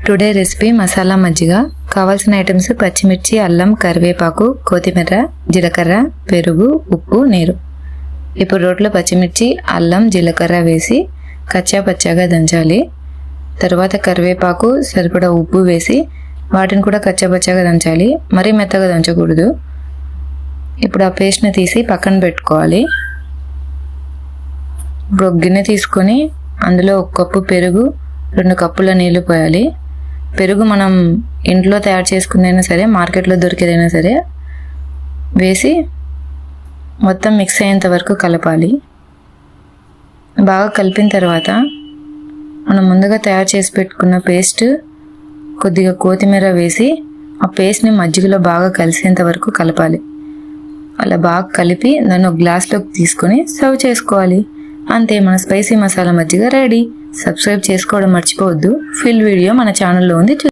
Today recipe masala మజ్జిగ. కావాల్సిన items పచ్చిమిర్చి, అల్లం, కరివేపాకు, కొత్తిమీర, జీలకర్ర, పెరుగు, ఉప్పు, నీరు. ఇప్పుడు రోట్లో పచ్చిమిర్చి, అల్లం, జీలకర్ర వేసి కచ్చా పచ్చాగా దంచాలి. తర్వాత కరివేపాకు, సరిపడా ఉప్పు వేసి వాటిని కూడా కచ్చా పచ్చాగా దంచాలి. మరీ మెత్తగా దంచకూడదు. ఇప్పుడు ఆ పేస్ట్ని తీసి పక్కన పెట్టుకోవాలి. ఇప్పుడు ఒక గిన్నె తీసుకొని అందులో 1 కప్పు పెరుగు, 2 కప్పుల నీళ్లు పోయాలి. పెరుగు మనం ఇంట్లో తయారు చేసుకున్నైనా సరే, మార్కెట్లో దొరికేదైనా సరే వేసి మొత్తం మిక్స్ అయ్యేంత వరకు కలపాలి. బాగా కలిపిన తర్వాత మనం ముందుగా తయారు చేసి పెట్టుకున్న పేస్ట్, కొద్దిగా కొత్తిమీర వేసి ఆ పేస్ట్ని మజ్జిగలో బాగా కలిసేంత వరకు కలపాలి. అలా బాగా కలిపి దాన్ని ఒక గ్లాస్లోకి తీసుకొని సర్వ్ చేసుకోవాలి. అంతే, మన స్పైసీ మసాలా మజ్జిగ రెడీ. సబ్స్క్రైబ్ చేసుకోవడం మర్చిపోవద్దు. ఫుల్ వీడియో మన ఛానల్లో ఉంది.